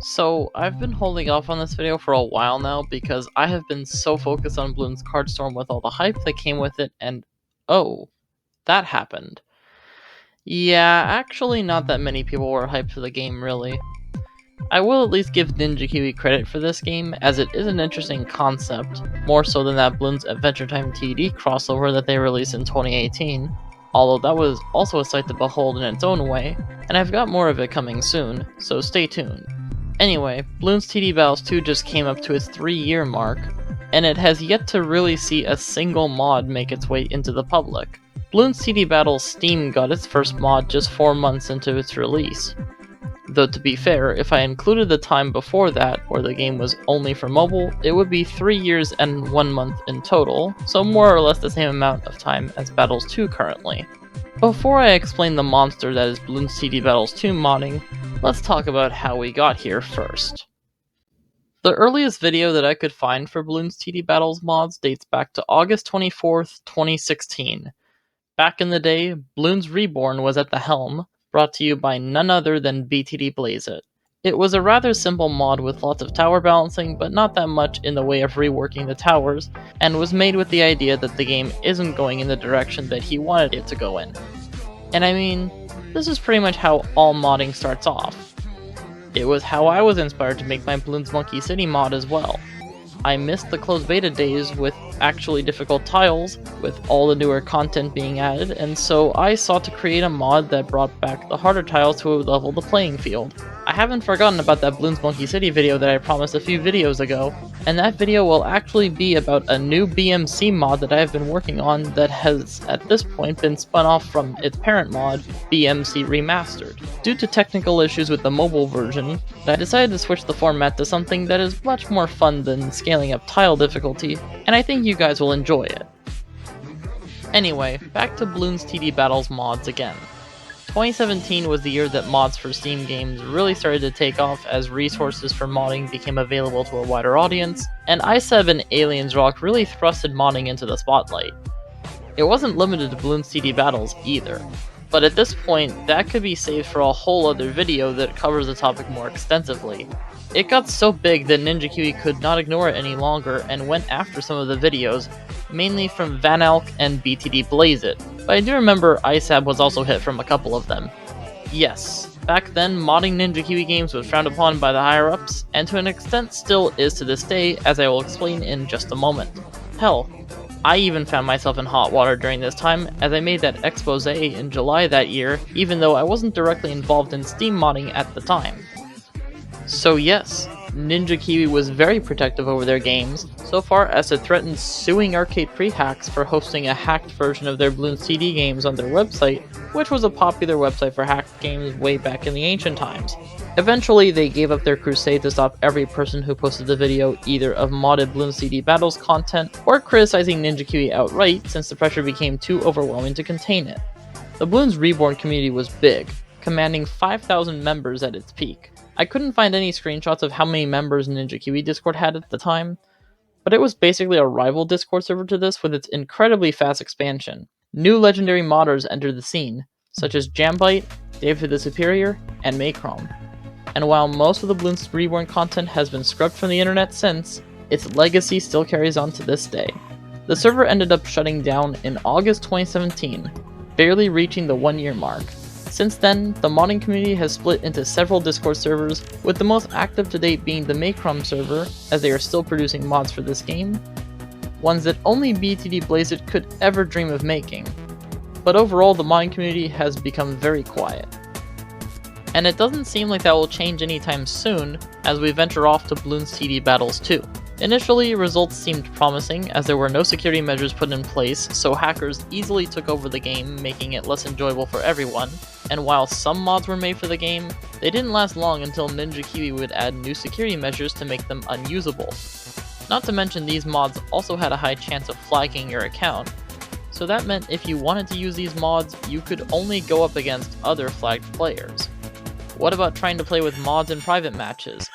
So, I've been holding off on this video for a while now because I have been so focused on Bloons Card Storm with all the hype that came with it, and oh, that happened. Yeah, actually not that many people were hyped for the game, really. I will at least give Ninja Kiwi credit for this game, as it is an interesting concept, more so than that Bloons Adventure Time TD crossover that they released in 2018, although that was also a sight to behold in its own way, and I've got more of it coming soon, so stay tuned. Anyway, Bloons TD Battles 2 just came up to its 3-year mark, and it has yet to really see a single mod make its way into the public. Bloons TD Battles Steam got its first mod just 4 months into its release. Though to be fair, if I included the time before that, where the game was only for mobile, it would be 3 years and 1 month in total, so more or less the same amount of time as Battles 2 currently. Before I explain the monster that is Bloons TD Battles 2 modding, let's talk about how we got here first. The earliest video that I could find for Bloons TD Battles mods dates back to August 24th, 2016. Back in the day, Bloons Reborn was at the helm, brought to you by none other than BTD Battles. It was a rather simple mod with lots of tower balancing, but not that much in the way of reworking the towers, and was made with the idea that the game isn't going in the direction that he wanted it to go in. And I mean, this is pretty much how all modding starts off. It was how I was inspired to make my Bloons Monkey City mod as well. I missed the closed beta days with actually difficult tiles, with all the newer content being added, and so I sought to create a mod that brought back the harder tiles to level the playing field. I haven't forgotten about that Bloons Monkey City video that I promised a few videos ago, and that video will actually be about a new BMC mod that I have been working on that has at this point been spun off from its parent mod, BMC Remastered. Due to technical issues with the mobile version, I decided to switch the format to something that is much more fun than scaling up tile difficulty, and I think you guys will enjoy it. Anyway, back to Bloons TD Battles mods again. 2017 was the year that mods for Steam games really started to take off as resources for modding became available to a wider audience, and ICEB and Aliens Rock really thrusted modding into the spotlight. It wasn't limited to Bloons TD Battles either, but at this point that could be saved for a whole other video that covers the topic more extensively. It got so big that Ninja Kiwi could not ignore it any longer and went after some of the videos, mainly from Van Alk and BTD Battles. But I do remember ICEB was also hit from a couple of them. Yes, back then modding Ninja Kiwi games was frowned upon by the higher-ups, and to an extent still is to this day, as I will explain in just a moment. Hell, I even found myself in hot water during this time, as I made that expose in July that year, even though I wasn't directly involved in Steam modding at the time. So yes, Ninja Kiwi was very protective over their games, so far as to threaten suing Arcade Pre-Hacks for hosting a hacked version of their Bloons TD games on their website, which was a popular website for hacked games way back in the ancient times. Eventually, they gave up their crusade to stop every person who posted the video either of modded Bloons TD Battles content or criticizing Ninja Kiwi outright, since the pressure became too overwhelming to contain it. The Bloons Reborn community was big, commanding 5,000 members at its peak. I couldn't find any screenshots of how many members Ninja Kiwi Discord had at the time, but it was basically a rival Discord server to this with its incredibly fast expansion. New legendary modders entered the scene, such as Jambite, David the Superior, and Macrom. And while most of the Bloons Reborn content has been scrubbed from the internet since, its legacy still carries on to this day. The server ended up shutting down in August 2017, barely reaching the 1-year mark. Since then, the modding community has split into several Discord servers, with the most active to date being the Macrom server, as they are still producing mods for this game, ones that only BTD Battles could ever dream of making. But overall, the modding community has become very quiet. And it doesn't seem like that will change anytime soon, as we venture off to Bloons TD Battles 2. Initially, results seemed promising, as there were no security measures put in place, so hackers easily took over the game, making it less enjoyable for everyone. And while some mods were made for the game, they didn't last long until Ninja Kiwi would add new security measures to make them unusable. Not to mention these mods also had a high chance of flagging your account, so that meant if you wanted to use these mods, you could only go up against other flagged players. What about trying to play with mods in private matches?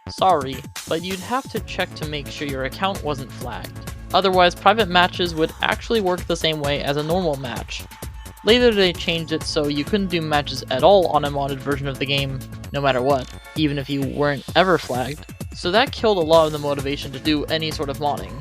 Sorry, but you'd have to check to make sure your account wasn't flagged. Otherwise, private matches would actually work the same way as a normal match. Later they changed it so you couldn't do matches at all on a modded version of the game, no matter what, even if you weren't ever flagged, so that killed a lot of the motivation to do any sort of modding.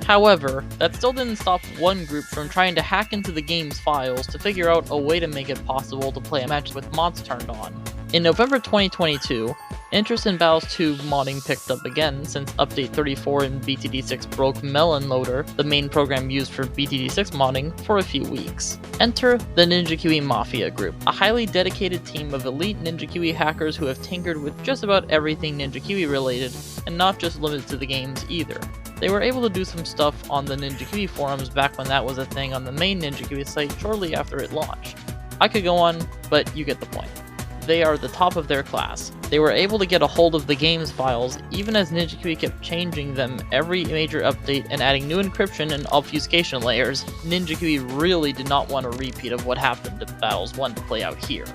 However, that still didn't stop one group from trying to hack into the game's files to figure out a way to make it possible to play a match with mods turned on. In November 2022, interest in Battles 2 modding picked up again since Update 34 in BTD6 broke Melon Loader, the main program used for BTD6 modding, for a few weeks. Enter the Ninja Kiwi Mafia group, a highly dedicated team of elite Ninja Kiwi hackers who have tinkered with just about everything Ninja Kiwi related, and not just limited to the games either. They were able to do some stuff on the Ninja Kiwi forums back when that was a thing on the main Ninja Kiwi site shortly after it launched. I could go on, but you get the point. They are the top of their class. They were able to get a hold of the game's files even as Ninja Kiwi kept changing them every major update and adding new encryption and obfuscation layers. Ninja Kiwi really did not want a repeat of what happened to Battles 1 to play out here.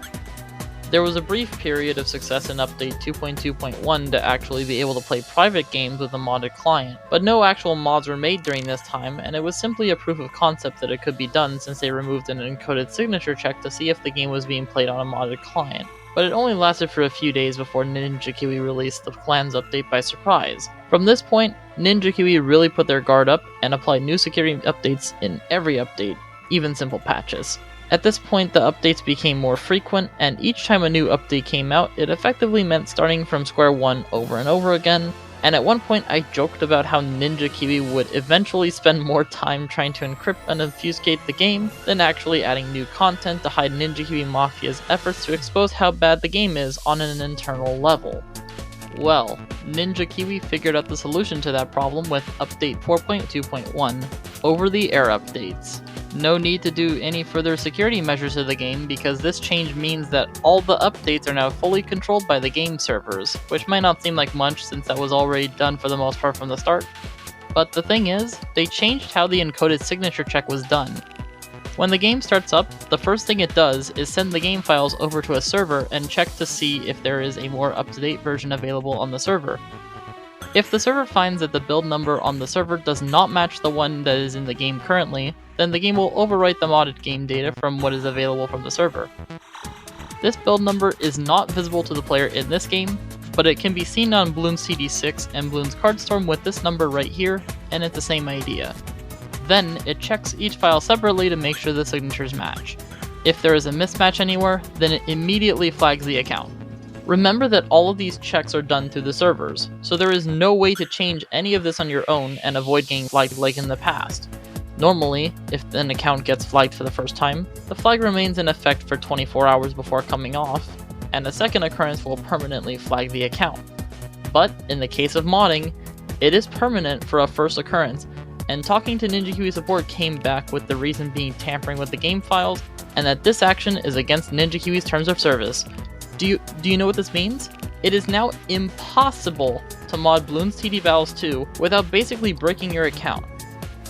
There was a brief period of success in Update 2.2.1 to actually be able to play private games with a modded client, but no actual mods were made during this time, and it was simply a proof of concept that it could be done since they removed an encoded signature check to see if the game was being played on a modded client. But it only lasted for a few days before Ninja Kiwi released the Clans update by surprise. From this point, Ninja Kiwi really put their guard up and applied new security updates in every update, even simple patches. At this point, the updates became more frequent, and each time a new update came out, it effectively meant starting from square one over and over again, and at one point I joked about how Ninja Kiwi would eventually spend more time trying to encrypt and obfuscate the game than actually adding new content to hide Ninja Kiwi Mafia's efforts to expose how bad the game is on an internal level. Well, Ninja Kiwi figured out the solution to that problem with Update 4.2.1, over-the-air updates. No need to do any further security measures to the game because this change means that all the updates are now fully controlled by the game servers, which might not seem like much since that was already done for the most part from the start. But the thing is, they changed how the encoded signature check was done. When the game starts up, the first thing it does is send the game files over to a server and check to see if there is a more up-to-date version available on the server. If the server finds that the build number on the server does not match the one that is in the game currently, then the game will overwrite the modded game data from what is available from the server. This build number is not visible to the player in this game, but it can be seen on Bloons TD 6 and Bloons Cardstorm with this number right here, and it's the same idea. Then, it checks each file separately to make sure the signatures match. If there is a mismatch anywhere, then it immediately flags the account. Remember that all of these checks are done through the servers, so there is no way to change any of this on your own and avoid getting flagged like in the past. Normally, if an account gets flagged for the first time, the flag remains in effect for 24 hours before coming off, and a second occurrence will permanently flag the account. But in the case of modding, it is permanent for a first occurrence, and talking to Ninja Kiwi support came back with the reason being tampering with the game files, and that this action is against Ninja Kiwi's terms of service. Do you know what this means? It is now impossible to mod Bloons TD Battles 2 without basically breaking your account.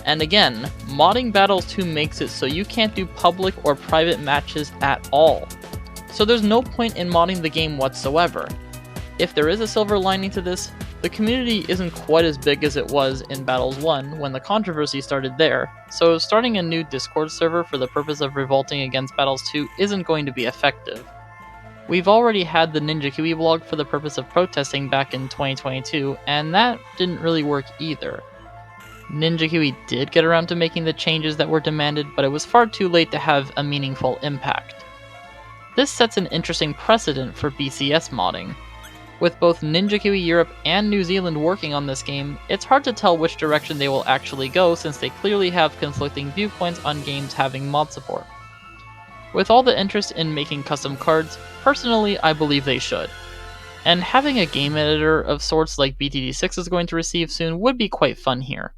And again, modding Battles 2 makes it so you can't do public or private matches at all. So there's no point in modding the game whatsoever. If there is a silver lining to this, the community isn't quite as big as it was in Battles 1 when the controversy started there, so starting a new Discord server for the purpose of revolting against Battles 2 isn't going to be effective. We've already had the Ninja Kiwi blog for the purpose of protesting back in 2022, and that didn't really work either. Ninja Kiwi did get around to making the changes that were demanded, but it was far too late to have a meaningful impact. This sets an interesting precedent for BCS modding. With both Ninja Kiwi Europe and New Zealand working on this game, it's hard to tell which direction they will actually go since they clearly have conflicting viewpoints on games having mod support. With all the interest in making custom cards, personally I believe they should. And having a game editor of sorts like BTD6 is going to receive soon would be quite fun here.